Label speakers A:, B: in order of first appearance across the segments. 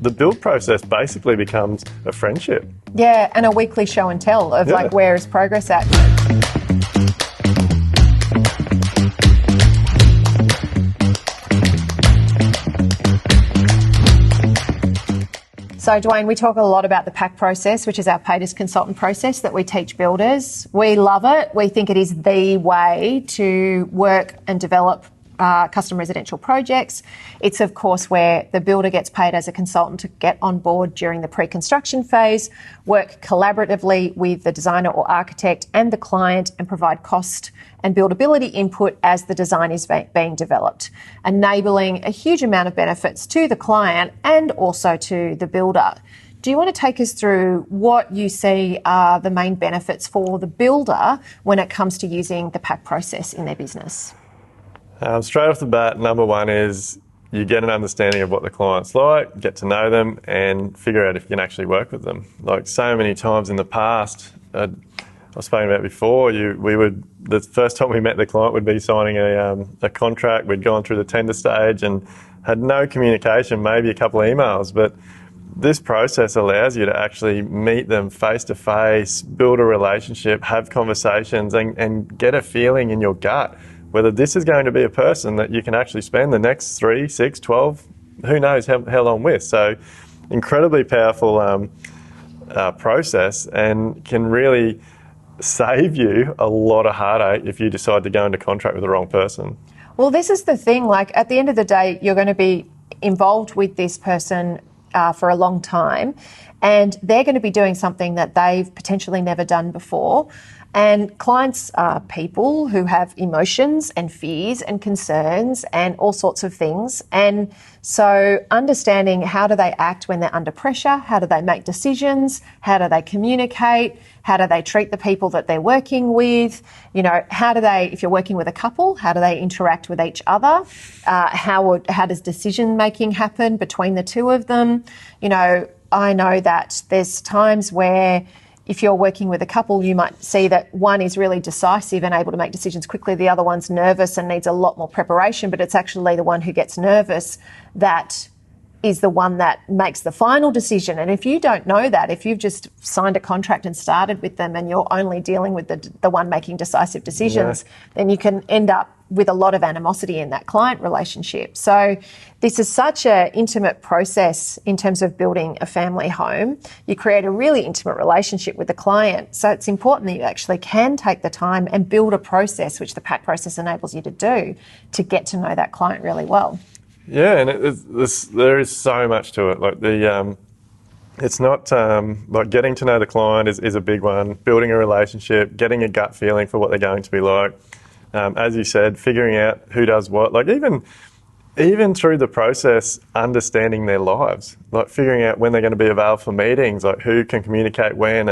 A: The build process basically becomes a friendship.
B: Yeah, and a weekly show and tell of like where is progress at. So, Duayne, we talk a lot about the PAC process, which is our paid as consultant process that we teach builders. We love it. We think it is the way to work and develop custom residential projects. It's, of course, where the builder gets paid as a consultant to get on board during the pre-construction phase, work collaboratively with the designer or architect and the client, and provide cost and buildability input as the design is being developed, enabling a huge amount of benefits to the client and also to the builder. Do you want to take us through what you see are the main benefits for the builder when it comes to using the PAC process in their business?
A: Straight off the bat, number one is you get an understanding of what the client's like, get to know them, and figure out if you can actually work with them. Like so many times in the past, I've spoken about before, the first time we met the client would be signing a contract. We'd gone through the tender stage and had no communication, maybe a couple of emails, but this process allows you to actually meet them face to face, build a relationship, have conversations, and get a feeling in your gut whether this is going to be a person that you can actually spend the next 3, 6, 12, who knows how long with. So incredibly powerful process, and can really save you a lot of heartache if you decide to go into contract with the wrong person.
B: Well, this is the thing, like at the end of the day, you're going to be involved with this person for a long time, and they're going to be doing something that they've potentially never done before. And clients are people who have emotions and fears and concerns and all sorts of things. And so understanding how do they act when they're under pressure, how do they make decisions, how do they communicate, how do they treat the people that they're working with, you know, how do they, if you're working with a couple, how do they interact with each other, how does decision making happen between the two of them. You know, I know that there's times where if you're working with a couple, you might see that one is really decisive and able to make decisions quickly. The other one's nervous and needs a lot more preparation, but it's actually the one who gets nervous that is the one that makes the final decision. And if you don't know that, if you've just signed a contract and started with them and you're only dealing with the one making decisive decisions, then you can end up with a lot of animosity in that client relationship. So this is such an intimate process in terms of building a family home. You create a really intimate relationship with the client. So it's important that you actually can take the time and build a process, which the PAC process enables you to do, to get to know that client really well.
A: Yeah, and there is so much to it. Like it's not like getting to know the client is a big one. Building a relationship, getting a gut feeling for what they're going to be like. As you said, figuring out who does what. Like even through the process, understanding their lives. Like figuring out when they're going to be available for meetings. Like who can communicate when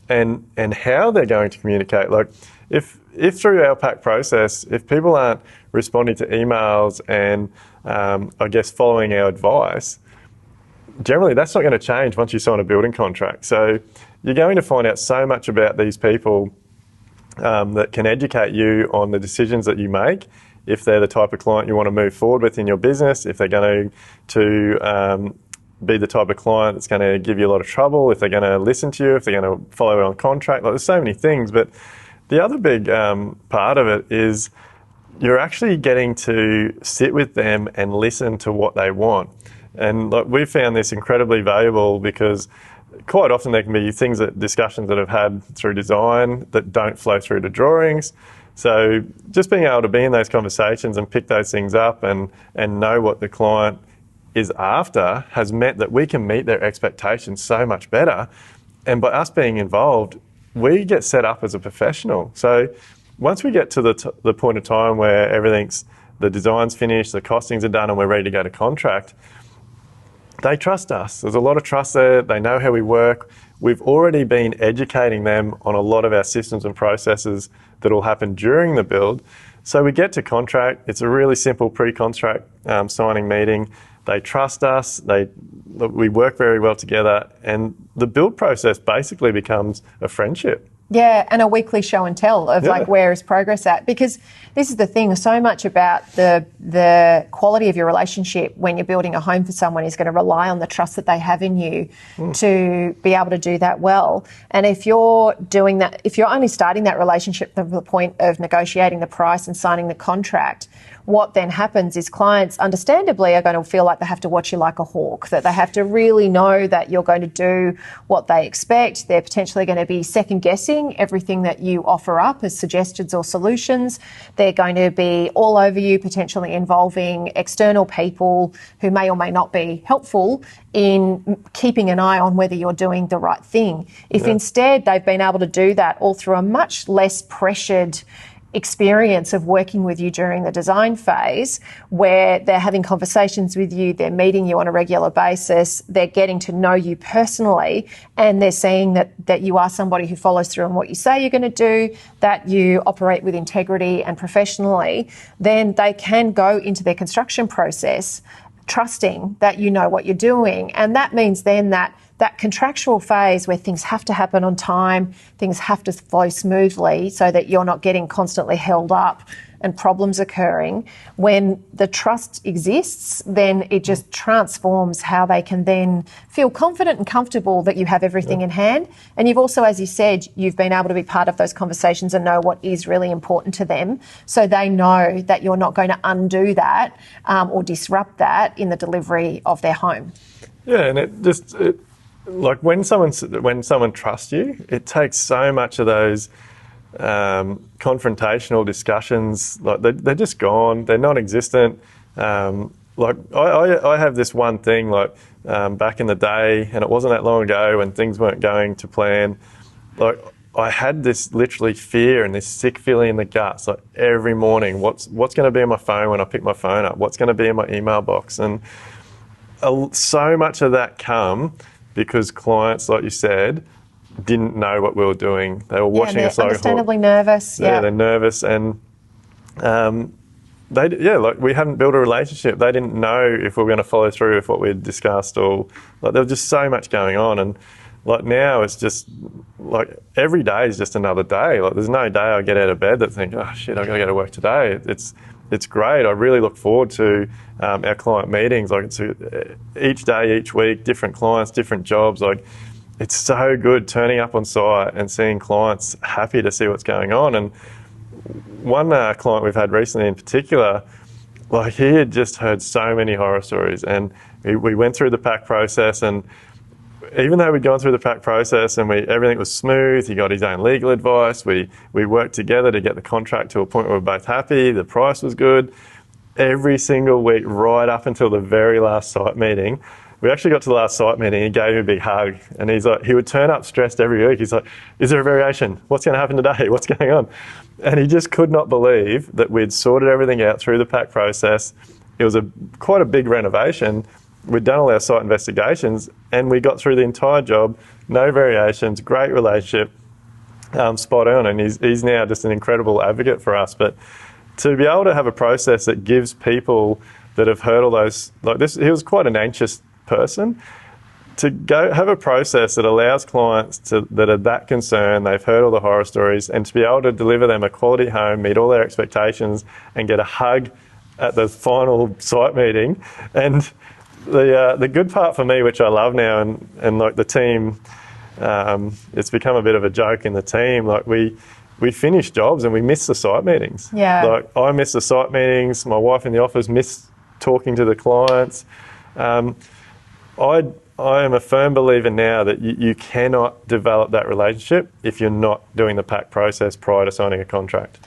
A: and how they're going to communicate. Like if through our PAC process, if people aren't responding to emails and I guess following our advice, generally that's not going to change once you sign a building contract. So you're going to find out so much about these people that can educate you on the decisions that you make, if they're the type of client you want to move forward with in your business, if they're going to be the type of client that's going to give you a lot of trouble, if they're going to listen to you, if they're going to follow you on contract. Like there's so many things, but the other big part of it is you're actually getting to sit with them and listen to what they want. And like we've found this incredibly valuable because quite often there can be discussions that I've had through design that don't flow through to drawings. So just being able to be in those conversations and pick those things up and know what the client is after has meant that we can meet their expectations so much better. And by us being involved, we get set up as a professional. So once we get to the point of time where the design's finished, the costings are done and we're ready to go to contract, they trust us. There's a lot of trust there. They know how we work. We've already been educating them on a lot of our systems and processes that will happen during the build. So we get to contract. It's a really simple pre-contract signing meeting. They trust us. We work very well together. And the build process basically becomes a friendship.
B: Yeah, and a weekly show and tell of like where is progress at, because this is the thing, so much about the quality of your relationship when you're building a home for someone is going to rely on the trust that they have in you to be able to do that well. And if you're doing that, if you're only starting that relationship from the point of negotiating the price and signing the contract, what then happens is clients understandably are going to feel like they have to watch you like a hawk, that they have to really know that you're going to do what they expect. They're potentially going to be second guessing everything that you offer up as suggestions or solutions. They're going to be all over you, potentially involving external people who may or may not be helpful in keeping an eye on whether you're doing the right thing. If instead they've been able to do that all through a much less pressured experience of working with you during the design phase, where they're having conversations with you, they're meeting you on a regular basis, they're getting to know you personally, and they're seeing that you are somebody who follows through on what you say you're going to do, that you operate with integrity and professionally, then they can go into their construction process trusting that you know what you're doing. And that means then that contractual phase where things have to happen on time, things have to flow smoothly so that you're not getting constantly held up and problems occurring. When the trust exists, then it just transforms how they can then feel confident and comfortable that you have everything in hand. And you've also, as you said, you've been able to be part of those conversations and know what is really important to them. So they know that you're not going to undo that or disrupt that in the delivery of their home.
A: Yeah, and it like when someone trusts you, it takes so much of those confrontational discussions, like they're just gone, they're non-existent. Like I have this one thing, like back in the day, and it wasn't that long ago when things weren't going to plan, like I had this literally fear and this sick feeling in the guts, like every morning, what's going to be on my phone when I pick my phone up, what's going to be in my email box. And so much of that come because clients, like you said, didn't know what we were doing. They were watching us like
B: understandably nervous.
A: Yeah, they're nervous, and like we hadn't built a relationship. They didn't know if we were going to follow through with what we'd discussed, or like there was just so much going on. And like now, it's just like every day is just another day. Like there's no day I get out of bed that think, oh shit, I got to go to work today. It's great. I really look forward to our client meetings. Like it's each day, each week, different clients, different jobs. Like it's so good turning up on site and seeing clients happy to see what's going on. And one client we've had recently in particular, like he had just heard so many horror stories, and we went through the pack process, and even though we'd gone through the pack process and everything was smooth, he got his own legal advice, we worked together to get the contract to a point where we were both happy, the price was good. Every single week, right up until the very last site meeting, we actually got to the last site meeting, he gave me a big hug, and he's like, he would turn up stressed every week. He's like, is there a variation? What's going to happen today? What's going on? And he just could not believe that we'd sorted everything out through the pack process. It was quite a big renovation. We'd done all our site investigations, and we got through the entire job, no variations, great relationship, spot on. And he's now just an incredible advocate for us. But to be able to have a process that gives people that have heard all those, like this, he was quite an anxious person, to go have a process that allows clients that are that concerned, they've heard all the horror stories, and to be able to deliver them a quality home, meet all their expectations, and get a hug at the final site meeting. And the good part for me, which I love now, and like the team, it's become a bit of a joke in the team, like we finish jobs and we miss the site meetings.
B: Yeah.
A: Like I miss the site meetings, my wife in the office miss talking to the clients. I am a firm believer now that you cannot develop that relationship if you're not doing the pack process prior to signing a contract.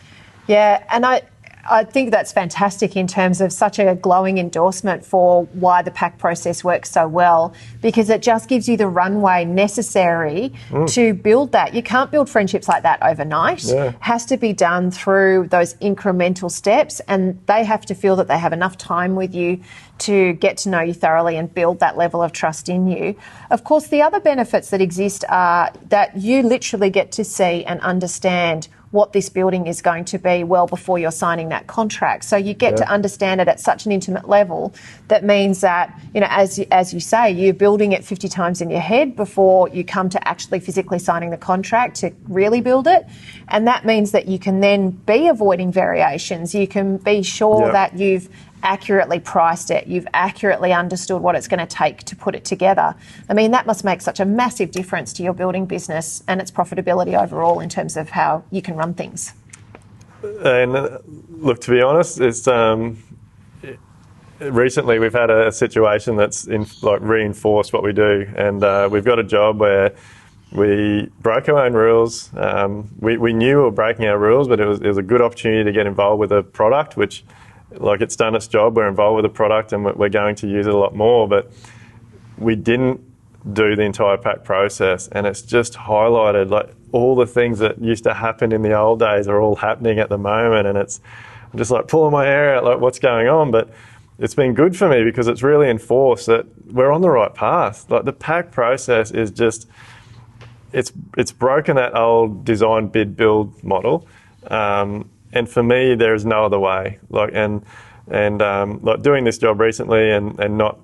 B: Yeah, and I think that's fantastic in terms of such a glowing endorsement for why the pack process works so well, because it just gives you the runway necessary to build that. You can't build friendships like that overnight. Yeah. It has to be done through those incremental steps, and they have to feel that they have enough time with you to get to know you thoroughly and build that level of trust in you. Of course, the other benefits that exist are that you literally get to see and understand what this building is going to be well before you're signing that contract. So you get to understand it at such an intimate level. That means that, as you say, you're building it 50 times in your head before you come to actually physically signing the contract to really build it. And that means that you can then be avoiding variations. You can be sure that you've accurately priced it, you've accurately understood what it's going to take to put it together. I mean, that must make such a massive difference to your building business and its profitability overall in terms of how you can run things.
A: And look, to be honest, it's recently we've had a situation that's reinforced what we do, and we've got a job where we broke our own rules. We knew we were breaking our rules, but it was a good opportunity to get involved with a product which, it's done its job. We're involved with the product and we're going to use it a lot more, but we didn't do the entire pack process, and it's just highlighted all the things that used to happen in the old days are all happening at the moment, and I'm just pulling my hair out what's going on. But it's been good for me because it's really enforced that we're on the right path. The pack process is just it's broken that old design, bid, build model. And for me, there is no other way. Doing this job recently and not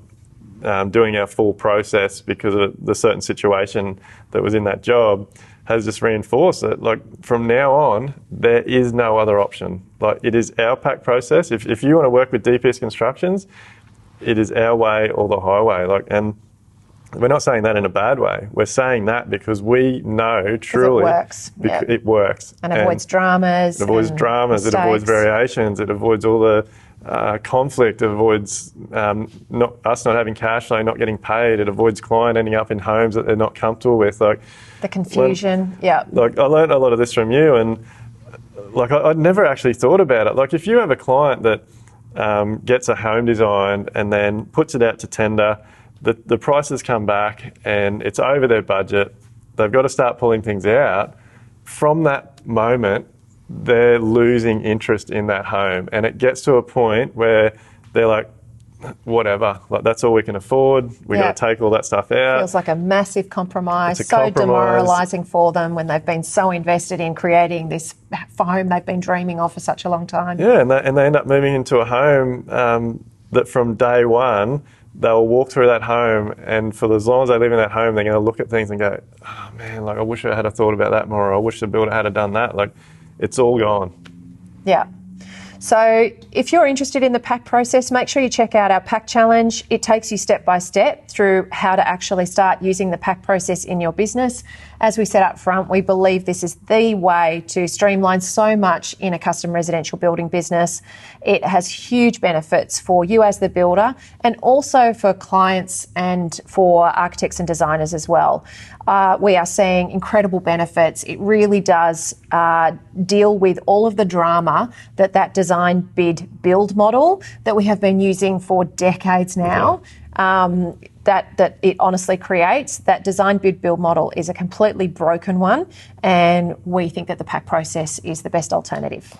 A: doing our full process because of the certain situation that was in that job has just reinforced that. From now on, there is no other option. It is our pack process. If you want to work with DPS Constructions, it is our way or the highway. And we're not saying that in a bad way. We're saying that because we know truly
B: it works.
A: It works.
B: And avoids dramas.
A: It avoids dramas. Mistakes. It avoids variations. It avoids all the conflict. It avoids us not having cash flow, not getting paid. It avoids client ending up in homes that they're not comfortable with.
B: The confusion.
A: I learned a lot of this from you, and I'd never actually thought about it. If you have a client that gets a home designed and then puts it out to tender, the prices come back and it's over their budget. They've got to start pulling things out. From that moment, they're losing interest in that home. And it gets to a point where they're whatever, that's all we can afford. We've got to take all that stuff out.
B: Feels like a massive compromise.
A: It's a compromise.
B: Demoralising for them when they've been so invested in creating this home they've been dreaming of for such a long time.
A: Yeah, and they end up moving into a home that from day one, they'll walk through that home, and for as long as they live in that home, they're going to look at things and go, oh man, I wish I had thought about that more, or I wish the builder had done that. It's all gone.
B: Yeah. So if you're interested in the pack process, make sure you check out our pack challenge. It takes you step by step through how to actually start using the pack process in your business. As we said up front, we believe this is the way to streamline so much in a custom residential building business. It has huge benefits for you as the builder and also for clients and for architects and designers as well. We are seeing incredible benefits. It really does deal with all of the drama that design, bid, build model that we have been using for decades now. That it honestly creates. That design, bid, build model is a completely broken one, and we think that the pack process is the best alternative.